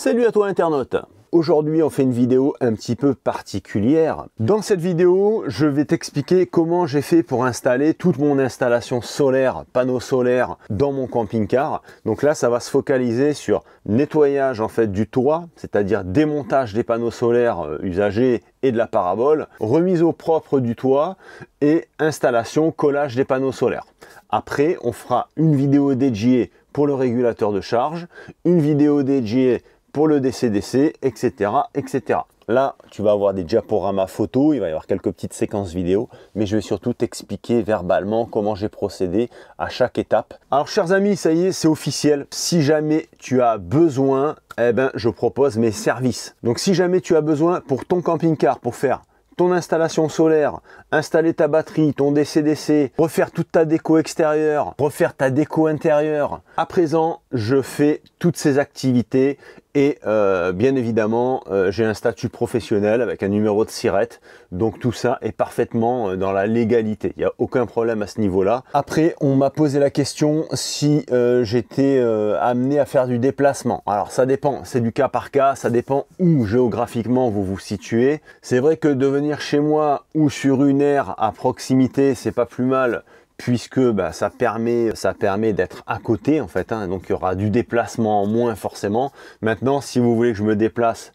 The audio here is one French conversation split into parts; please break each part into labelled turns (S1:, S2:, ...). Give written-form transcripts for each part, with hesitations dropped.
S1: Salut à toi internaute! Aujourd'hui on fait une vidéo un petit peu particulière. Dans cette vidéo, je vais t'expliquer comment j'ai fait pour installer toute mon installation solaire, panneaux solaires dans mon camping-car. Donc là, ça va se focaliser sur nettoyage en fait du toit, c'est-à-dire démontage des panneaux solaires usagés et de la parabole, remise au propre du toit et installation, collage des panneaux solaires. Après, on fera une vidéo dédiée pour le régulateur de charge, une vidéo dédiée pour le DC-DC, etc., etc. Là, tu vas avoir des diaporamas photos, il va y avoir quelques petites séquences vidéo, mais je vais surtout t'expliquer verbalement comment j'ai procédé à chaque étape. Alors, chers amis, ça y est, c'est officiel. Si jamais tu as besoin, je propose mes services. Donc, si jamais tu as besoin pour ton camping-car, pour faire ton installation solaire, installer ta batterie, ton DC-DC, refaire toute ta déco extérieure, refaire ta déco intérieure. À présent, je fais toutes ces activités et bien évidemment, j'ai un statut professionnel avec un numéro de SIRET. Donc tout ça est parfaitement dans la légalité. Il n'y a aucun problème à ce niveau-là. Après, on m'a posé la question si j'étais amené à faire du déplacement. Alors ça dépend, c'est du cas par cas, ça dépend où géographiquement vous vous situez. C'est vrai que de venir chez moi ou sur une aire à proximité, c'est pas plus mal, puisque ça permet d'être à côté en fait, hein. Donc il y aura du déplacement en moins forcément. Maintenant, si vous voulez que je me déplace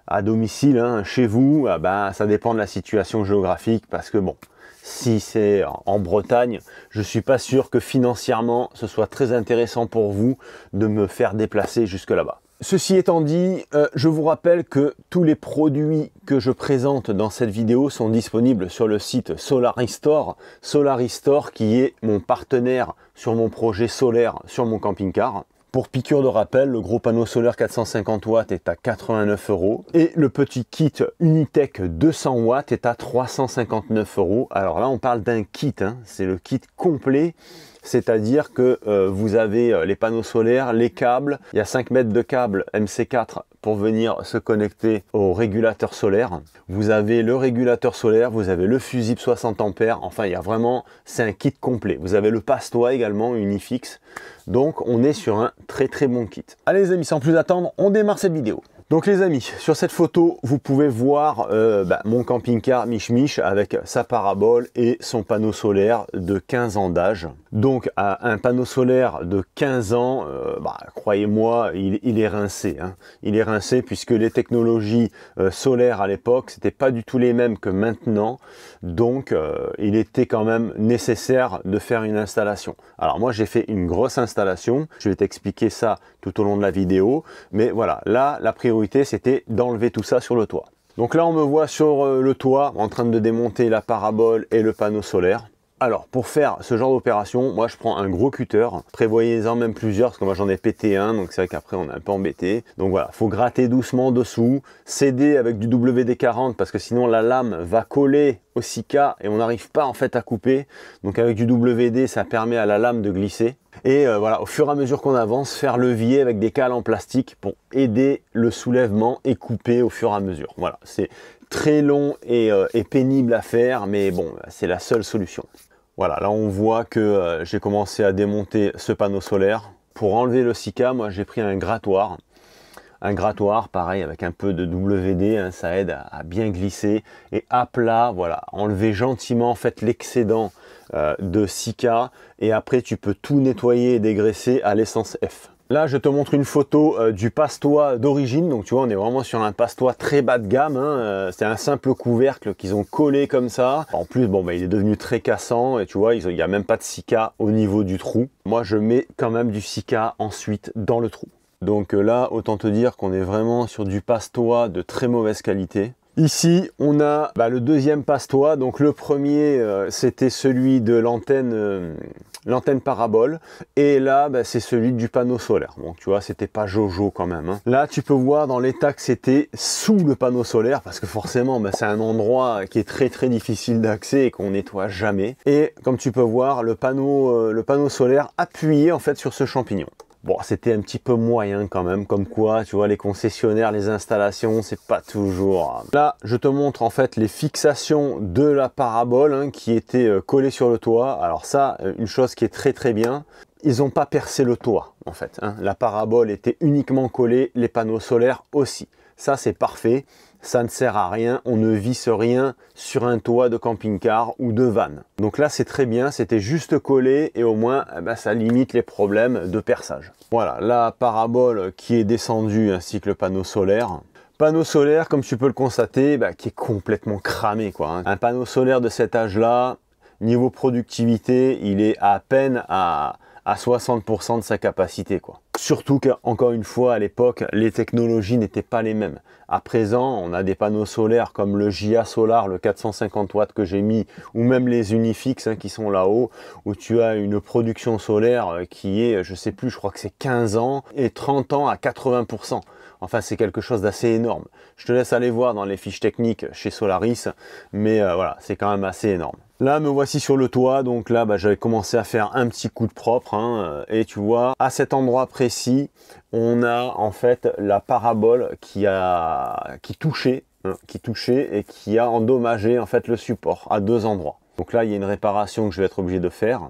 S1: à domicile, chez vous, ça dépend de la situation géographique, parce que bon, si c'est en Bretagne, je suis pas sûr que financièrement ce soit très intéressant pour vous de me faire déplacer jusque là-bas. Ceci étant dit, je vous rappelle que tous les produits que je présente dans cette vidéo sont disponibles sur le site Solaristore. Solaristore qui est mon partenaire sur mon projet solaire sur mon camping-car. Pour piqûre de rappel, le gros panneau solaire 450 watts est à 89 € et le petit kit Unitech 200 watts est à 359 €. Alors là, on parle d'un kit, c'est le kit complet. C'est-à-dire que vous avez les panneaux solaires, les câbles, il y a 5 mètres de câble MC4 pour venir se connecter au régulateur solaire. Vous avez le régulateur solaire, vous avez le fusible 60 ampères, enfin il y a vraiment, c'est un kit complet. Vous avez le passe-toit également, Unifix. Donc on est sur un très très bon kit. Allez les amis, sans plus attendre, on démarre cette vidéo. Donc les amis, sur cette photo, vous pouvez voir mon camping-car Mich Mich avec sa parabole et son panneau solaire de 15 ans d'âge. Donc un panneau solaire de 15 ans, croyez-moi, il est rincé. Il est rincé puisque les technologies solaires à l'époque, c'était pas du tout les mêmes que maintenant. Donc il était quand même nécessaire de faire une installation. Alors moi j'ai fait une grosse installation, je vais t'expliquer ça tout au long de la vidéo. Mais voilà, là la priorité c'était d'enlever tout ça sur le toit. Donc là on me voit sur le toit en train de démonter la parabole et le panneau solaire. Alors pour faire ce genre d'opération, moi je prends un gros cutter, prévoyez-en même plusieurs parce que moi j'en ai pété un, donc c'est vrai qu'après on est un peu embêté. Donc voilà, faut gratter doucement dessous, céder avec du WD-40 parce que sinon la lame va coller au Sika et on n'arrive pas en fait à couper. Donc avec du WD ça permet à la lame de glisser. Et voilà, au fur et à mesure qu'on avance, faire levier avec des cales en plastique pour aider le soulèvement et couper au fur et à mesure. Voilà, c'est très long et pénible à faire, mais bon, c'est la seule solution. Voilà, là on voit que j'ai commencé à démonter ce panneau solaire. Pour enlever le Sika, moi j'ai pris un grattoir. Un grattoir, pareil, avec un peu de WD, ça aide à bien glisser. Et à plat, voilà, enlever gentiment en fait l'excédent de Sika. Et après, tu peux tout nettoyer et dégraisser à l'essence F. Là, je te montre une photo du passe-toit d'origine. Donc, tu vois, on est vraiment sur un passe-toit très bas de gamme. C'est un simple couvercle qu'ils ont collé comme ça. En plus, bon, il est devenu très cassant. Et tu vois, il n'y a même pas de Sika au niveau du trou. Moi, je mets quand même du Sika ensuite dans le trou. Donc là, autant te dire qu'on est vraiment sur du passe-toit de très mauvaise qualité. Ici, on a le deuxième passe-toit. Donc le premier, c'était celui de l'antenne parabole. Et là, c'est celui du panneau solaire. Bon, tu vois, c'était pas Jojo quand même. Là, tu peux voir dans l'état que c'était sous le panneau solaire. Parce que forcément, c'est un endroit qui est très très difficile d'accès et qu'on nettoie jamais. Et comme tu peux voir, le panneau solaire appuyé en fait sur ce champignon. Bon, c'était un petit peu moyen quand même, comme quoi, tu vois, les concessionnaires, les installations, c'est pas toujours... Là, je te montre en fait les fixations de la parabole qui étaient collées sur le toit. Alors ça, une chose qui est très très bien, ils n'ont pas percé le toit en fait, hein. La parabole était uniquement collée, les panneaux solaires aussi. Ça c'est parfait, ça ne sert à rien, on ne visse rien sur un toit de camping-car ou de van. Donc là c'est très bien, c'était juste collé et au moins ça limite les problèmes de perçage. Voilà, la parabole qui est descendue ainsi que le panneau solaire. Panneau solaire, comme tu peux le constater, qui est complètement cramé, quoi, hein. Un panneau solaire de cet âge-là, niveau productivité, il est à peine à 60% de sa capacité, quoi. Surtout qu'encore une fois, à l'époque, les technologies n'étaient pas les mêmes. À présent, on a des panneaux solaires comme le JA Solar, le 450 watts que j'ai mis, ou même les Unifix qui sont là-haut, où tu as une production solaire qui est, je sais plus, je crois que c'est 15 ans, et 30 ans à 80%. Enfin, c'est quelque chose d'assez énorme. Je te laisse aller voir dans les fiches techniques chez Solaris, mais voilà, c'est quand même assez énorme. Là, me voici sur le toit, donc là, j'avais commencé à faire un petit coup de propre, hein, et tu vois, à cet endroit précis, on a en fait la parabole qui touchait et qui a endommagé en fait le support à deux endroits. Donc là, il y a une réparation que je vais être obligé de faire,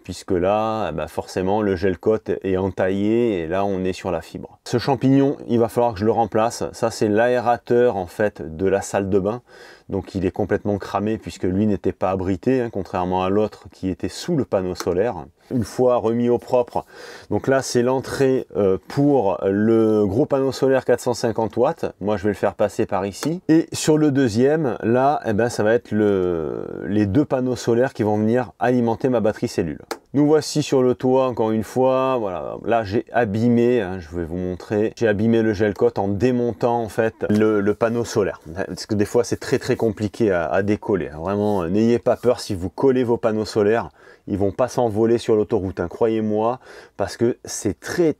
S1: puisque là, forcément, le gel coat est entaillé et là, on est sur la fibre. Ce champignon, il va falloir que je le remplace. Ça, c'est l'aérateur en fait de la salle de bain. Donc, il est complètement cramé puisque lui n'était pas abrité, hein, contrairement à l'autre qui était sous le panneau solaire. Une fois remis au propre, donc là, c'est l'entrée pour le gros panneau solaire 450 watts. Moi, je vais le faire passer par ici. Et sur le deuxième, là, ça va être les deux panneaux solaires qui vont venir alimenter ma batterie cellule. Nous voici sur le toit, encore une fois. Voilà, là j'ai abîmé, hein, je vais vous montrer, j'ai abîmé le gel coat en démontant en fait le panneau solaire. Parce que des fois c'est très compliqué à décoller. Vraiment, n'ayez pas peur si vous collez vos panneaux solaires, ils vont pas s'envoler sur l'autoroute, hein, croyez-moi, parce que c'est très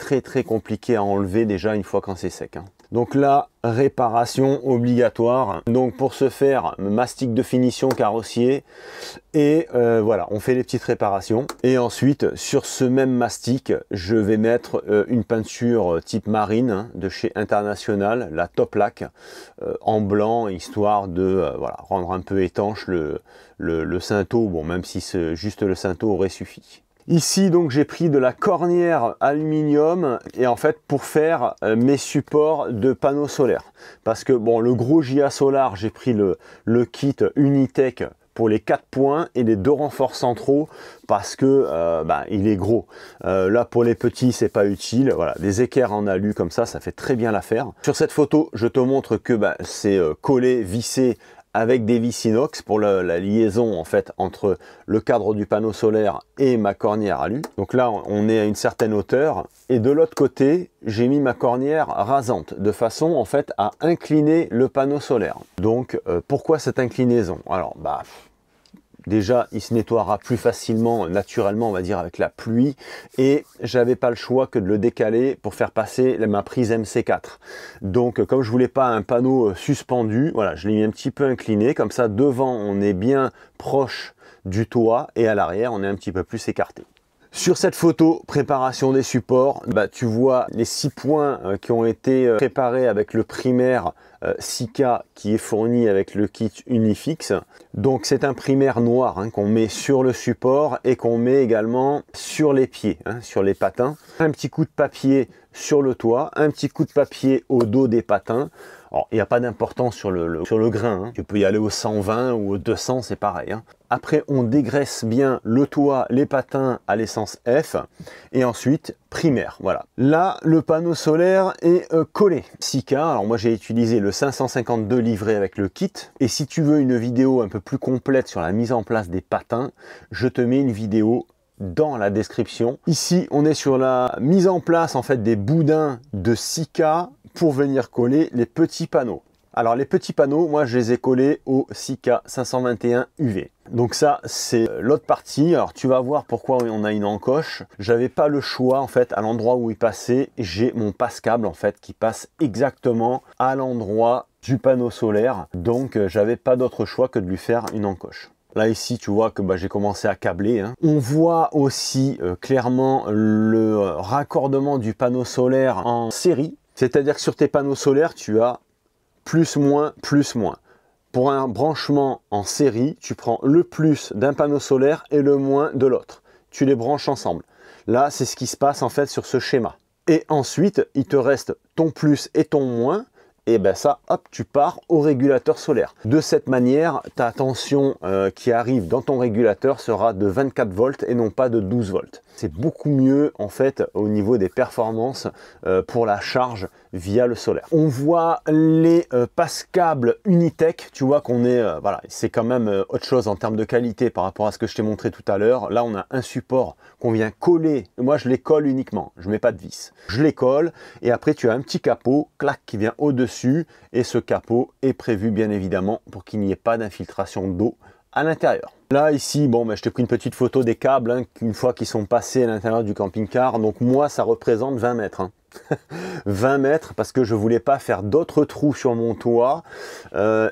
S1: compliqué à enlever déjà une fois quand c'est sec, hein. Donc là, réparation obligatoire. Donc pour ce faire, mastic de finition carrossier. Et voilà, on fait les petites réparations. Et ensuite, sur ce même mastic, je vais mettre une peinture type marine, hein, de chez International, la Top Lac, en blanc, histoire de voilà, rendre un peu étanche le cinto. Bon, même si juste le cinto aurait suffi. Ici donc j'ai pris de la cornière aluminium et en fait pour faire mes supports de panneaux solaires, parce que bon, le gros JA Solar, j'ai pris le kit Unitech pour les 4 points et les 2 renforts centraux parce que il est gros. Là pour les petits c'est pas utile. Voilà, des équerres en alu comme ça fait très bien l'affaire. Sur cette photo je te montre que c'est collé, vissé avec des vis inox pour la liaison en fait entre le cadre du panneau solaire et ma cornière alu. Donc là on est à une certaine hauteur et de l'autre côté j'ai mis ma cornière rasante de façon en fait à incliner le panneau solaire. Donc pourquoi cette inclinaison? Alors déjà, il se nettoiera plus facilement, naturellement, on va dire, avec la pluie. Et j'avais pas le choix que de le décaler pour faire passer ma prise MC4. Donc, comme je voulais pas un panneau suspendu, voilà, je l'ai mis un petit peu incliné. Comme ça, devant, on est bien proche du toit et à l'arrière, on est un petit peu plus écarté. Sur cette photo, préparation des supports, tu vois les 6 points qui ont été préparés avec le primaire Sika qui est fourni avec le kit Unifix. Donc c'est un primaire noir, hein, qu'on met sur le support et qu'on met également sur les pieds, hein, sur les patins. Un petit coup de papier sur le toit, un petit coup de papier au dos des patins. Alors, il n'y a pas d'importance sur le grain, hein. Tu peux y aller au 120 ou au 200, c'est pareil, hein. Après, on dégraisse bien le toit, les patins à l'essence F. Et ensuite, primaire, voilà. Là, le panneau solaire est collé. Sika, alors moi j'ai utilisé le 552 livré avec le kit. Et si tu veux une vidéo un peu plus complète sur la mise en place des patins, je te mets une vidéo dans la description. Ici, on est sur la mise en place en fait des boudins de Sika pour venir coller les petits panneaux. Alors les petits panneaux, moi je les ai collés au Sika 521 UV. Donc ça c'est l'autre partie. Alors tu vas voir pourquoi on a une encoche. J'avais pas le choix en fait, à l'endroit où il passait, j'ai mon passe-câble en fait qui passe exactement à l'endroit du panneau solaire. Donc j'avais pas d'autre choix que de lui faire une encoche. Là ici tu vois que j'ai commencé à câbler, hein. On voit aussi clairement le raccordement du panneau solaire en série. C'est-à-dire que sur tes panneaux solaires tu as plus, moins, plus, moins. Pour un branchement en série, tu prends le plus d'un panneau solaire et le moins de l'autre. tu les branches ensemble. Là, c'est ce qui se passe en fait sur ce schéma. Et ensuite, il te reste ton plus et ton moins. Et ben ça, hop, tu pars au régulateur solaire. De cette manière, ta tension qui arrive dans ton régulateur sera de 24 volts et non pas de 12 volts. C'est beaucoup mieux en fait au niveau des performances pour la charge via le solaire. On voit les pascables Unitech, tu vois qu'on est, voilà, c'est quand même autre chose en termes de qualité par rapport à ce que je t'ai montré tout à l'heure. Là, on a un support qu'on vient coller. Moi, je les colle uniquement, je mets pas de vis. Je les colle et après, tu as un petit capot, clac, qui vient au-dessus et ce capot est prévu bien évidemment pour qu'il n'y ait pas d'infiltration d'eau à l'intérieur. Là ici, bon, je t'ai pris une petite photo des câbles hein, une fois qu'ils sont passés à l'intérieur du camping-car. Donc moi, ça représente 20 mètres. Hein. 20 mètres parce que je voulais pas faire d'autres trous sur mon toit.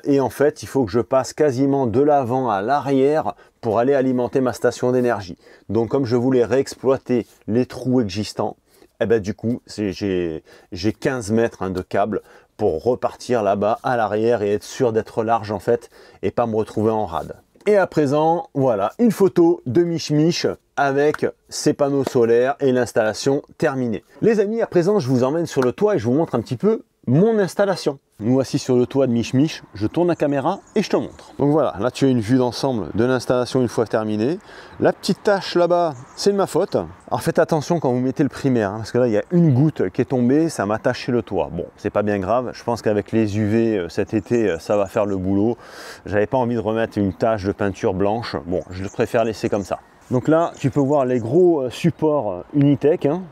S1: Et en fait, il faut que je passe quasiment de l'avant à l'arrière pour aller alimenter ma station d'énergie. Donc comme je voulais réexploiter les trous existants, et ben du coup, j'ai 15 mètres hein, de câble pour repartir là-bas à l'arrière et être sûr d'être large en fait et pas me retrouver en rade. Et à présent, voilà, une photo de Mich Mich avec ses panneaux solaires et l'installation terminée. Les amis, à présent, je vous emmène sur le toit et je vous montre un petit peu mon installation. Nous voici sur le toit de Mich Mich, je tourne la caméra et je te montre. Donc voilà, là tu as une vue d'ensemble de l'installation une fois terminée. La petite tache là-bas, c'est de ma faute. Alors faites attention quand vous mettez le primaire, hein, parce que là il y a une goutte qui est tombée, ça m'a taché le toit. Bon, c'est pas bien grave, je pense qu'avec les UV cet été, ça va faire le boulot. J'avais pas envie de remettre une tache de peinture blanche, bon, je préfère laisser comme ça. Donc là, tu peux voir les gros supports Unitech, hein.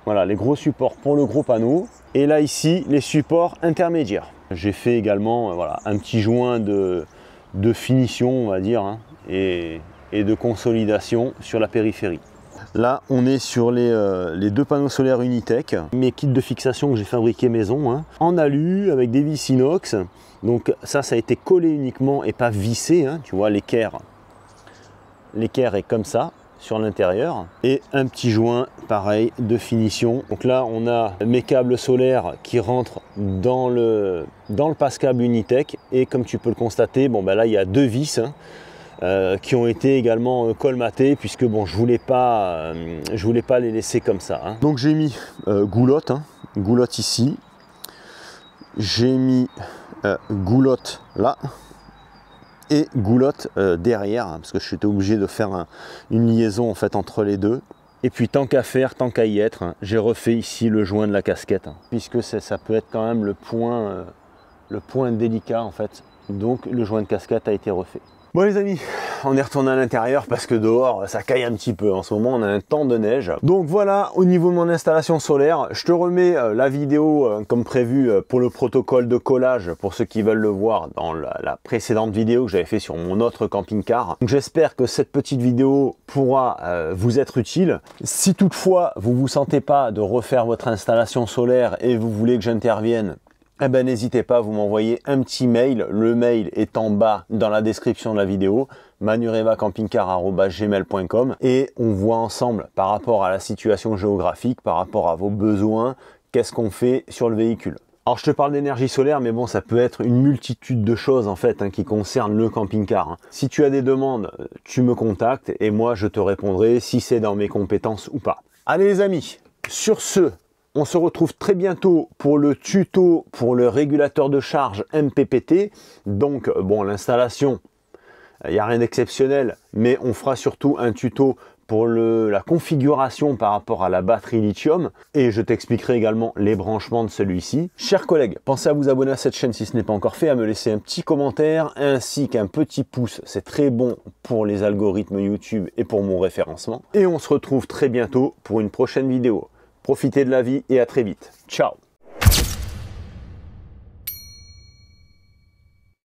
S1: Voilà, les gros supports pour le gros panneau. Et là ici, les supports intermédiaires. J'ai fait également voilà, un petit joint de finition, on va dire, hein, et de consolidation sur la périphérie. Là, on est sur les deux panneaux solaires Unitech, mes kits de fixation que j'ai fabriqués maison, hein, en alu avec des vis inox. Donc ça a été collé uniquement et pas vissé, hein, tu vois, l'équerre. L'équerre est comme ça sur l'intérieur et un petit joint pareil de finition. Donc là on a mes câbles solaires qui rentrent dans le pascable Unitech et comme tu peux le constater, bon ben là il y a deux vis hein, qui ont été également colmatées puisque bon je voulais pas les laisser comme ça. Hein. Donc j'ai mis goulotte, hein, goulotte ici, j'ai mis goulotte là. Et goulotte derrière, hein, parce que je suis obligé de faire une liaison en fait entre les deux. Et puis tant qu'à faire, tant qu'à y être, hein, j'ai refait ici le joint de la casquette, hein, puisque ça peut être quand même le point délicat en fait. Donc le joint de casquette a été refait. Bon les amis, on est retourné à l'intérieur parce que dehors ça caille un petit peu. En ce moment on a un temps de neige. Donc voilà au niveau de mon installation solaire. Je te remets la vidéo comme prévu pour le protocole de collage pour ceux qui veulent le voir dans la précédente vidéo que j'avais fait sur mon autre camping-car. J'espère que cette petite vidéo pourra vous être utile. Si toutefois vous ne vous sentez pas de refaire votre installation solaire et vous voulez que j'intervienne, eh ben, n'hésitez pas, vous m'envoyez un petit mail. Le mail est en bas dans la description de la vidéo, manurevacampingcar@gmail.com, et on voit ensemble par rapport à la situation géographique, par rapport à vos besoins, qu'est-ce qu'on fait sur le véhicule. Alors je te parle d'énergie solaire, mais bon, ça peut être une multitude de choses en fait hein, qui concernent le camping-car. Hein. Si tu as des demandes, tu me contactes et moi je te répondrai si c'est dans mes compétences ou pas. Allez les amis, sur ce, on se retrouve très bientôt pour le tuto pour le régulateur de charge MPPT. Donc, bon, l'installation, il n'y a rien d'exceptionnel, mais on fera surtout un tuto pour la configuration par rapport à la batterie lithium. Et je t'expliquerai également les branchements de celui-ci. Chers collègues, pensez à vous abonner à cette chaîne si ce n'est pas encore fait, à me laisser un petit commentaire ainsi qu'un petit pouce. C'est très bon pour les algorithmes YouTube et pour mon référencement. Et on se retrouve très bientôt pour une prochaine vidéo. Profitez de la vie et à très vite. Ciao!